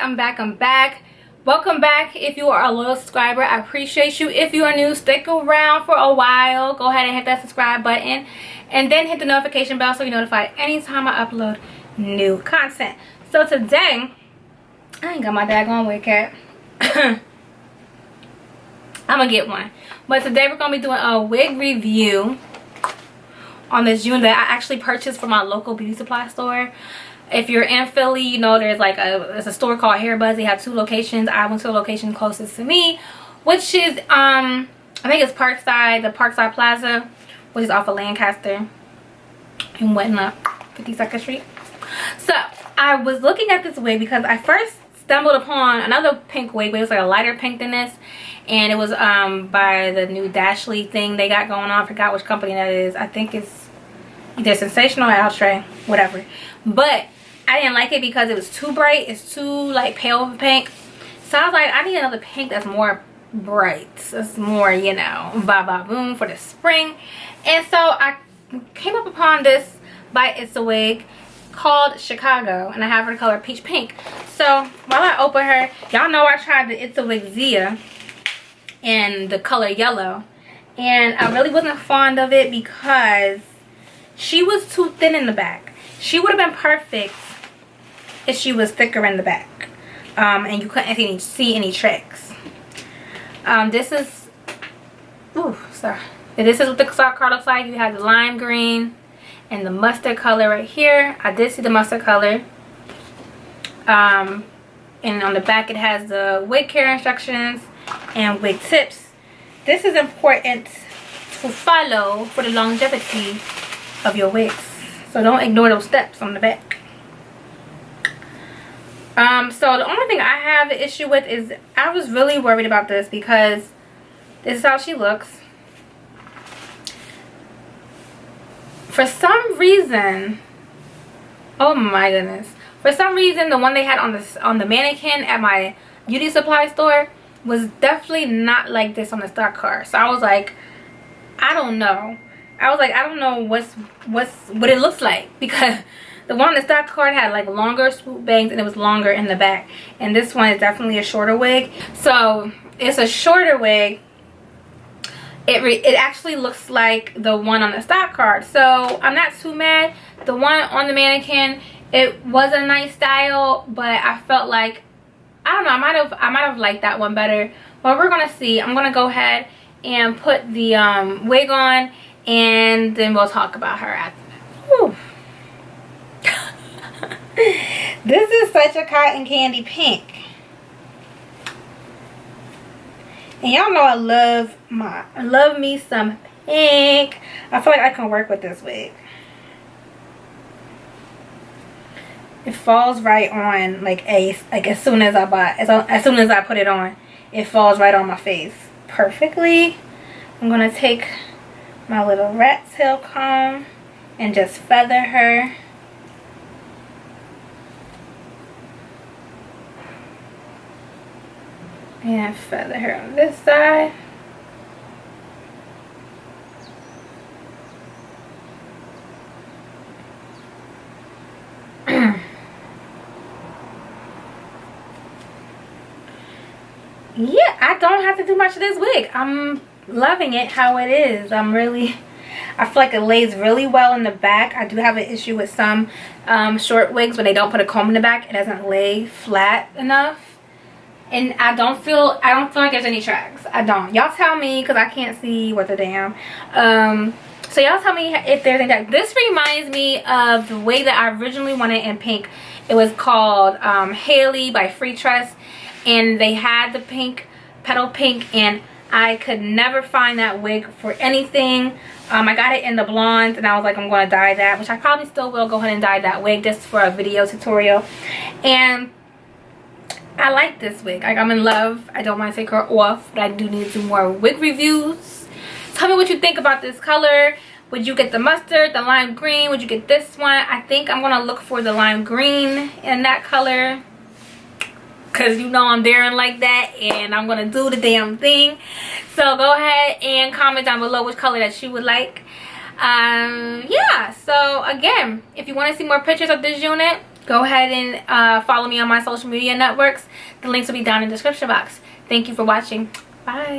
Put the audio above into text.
I'm back. Welcome back. If you are a loyal subscriber, I appreciate you. If you are new, stick around for a while. Go ahead and hit that subscribe button and then hit the notification bell so you're notified anytime I upload new content. So today, I ain't got my daggone wig cap. I'm gonna get one. But today we're gonna be doing a wig review on this unit that I actually purchased from my local beauty supply store. If you're in Philly, you know there's like it's a store called Hair Buzz. They have 2 locations. I went to a location closest to me, which is I think it's Parkside, the Parkside Plaza, which is off of Lancaster and whatnot, 52nd Street. So I was looking at this wig because I first stumbled upon another pink wig, but it was like a lighter pink than this, and it was by the new Dashley thing they got going on. I forgot which company that is. I think it's either Sensational or Outre, whatever. But I didn't like it because it was too bright. It's too like pale of a pink. So I was like, I need another pink that's more bright. It's more, you know, boom for the spring. And so I came up upon this by It's a Wig called Chicago, and I have her color peach pink. So while I open her, y'all know I tried the It's a Wig Zia in the color yellow, and I really wasn't fond of it because she was too thin in the back. She would have been perfect if she was thicker in the back, and you couldn't see any tricks. This is, this is what the card looks like. You have the lime green and the mustard color right here. I did see the mustard color. And on the back it has the wig care instructions and wig tips. This is important to follow for the longevity of your wigs. So don't ignore those steps on the back. So the only thing I have an issue with is I was really worried about this because this is how she looks. For some reason, oh my goodness, for some reason the one they had on the mannequin at my beauty supply store was definitely not like this on the stock card. So I was like, I don't know. I don't know what it looks like, because the one on the stock card had like longer swoop bangs and it was longer in the back, and this one is definitely a shorter wig. So it's a shorter wig. It actually looks like the one on the stock card, so I'm not too mad. The one on the mannequin, it was a nice style, but I felt like, I don't know, I might have liked that one better. But we're gonna see. I'm gonna go ahead and put the wig on, and then we'll talk about her after that. This is such a cotton candy pink. And y'all know I love me some pink. I feel like I can work with this wig. It falls right on like as soon as I put it on, it falls right on my face perfectly. I'm gonna take my little rat tail comb and just feather her. And feather her on this side. Yeah, I don't have to do much of this wig. I'm loving it how it is. I feel like it lays really well in the back. I do have an issue with some short wigs when they don't put a comb in the back. It doesn't lay flat enough. And I don't feel like there's any tracks. I don't. Y'all tell me, because I can't see what the damn. So y'all tell me if there's any tracks. This reminds me of the wig that I originally wanted in pink. It was called Haley by Free Trust, and they had the pink, petal pink, and I could never find that wig for anything. I got it in the blonde, and I was like, I'm going to dye that, which I probably still will go ahead and dye that wig just for a video tutorial. And I like this wig. Like, I'm in love. I don't want to take her off, but I do need to do more wig reviews. Tell me what you think about this color. Would you get the mustard, the lime green? Would you get this one? I think I'm going to look for the lime green in that color, because you know I'm daring like that, and I'm going to do the damn thing. So go ahead and comment down below which color that you would like. Yeah, so again, if you want to see more pictures of this unit, go ahead and follow me on my social media networks. The links will be down in the description box. Thank you for watching. Bye.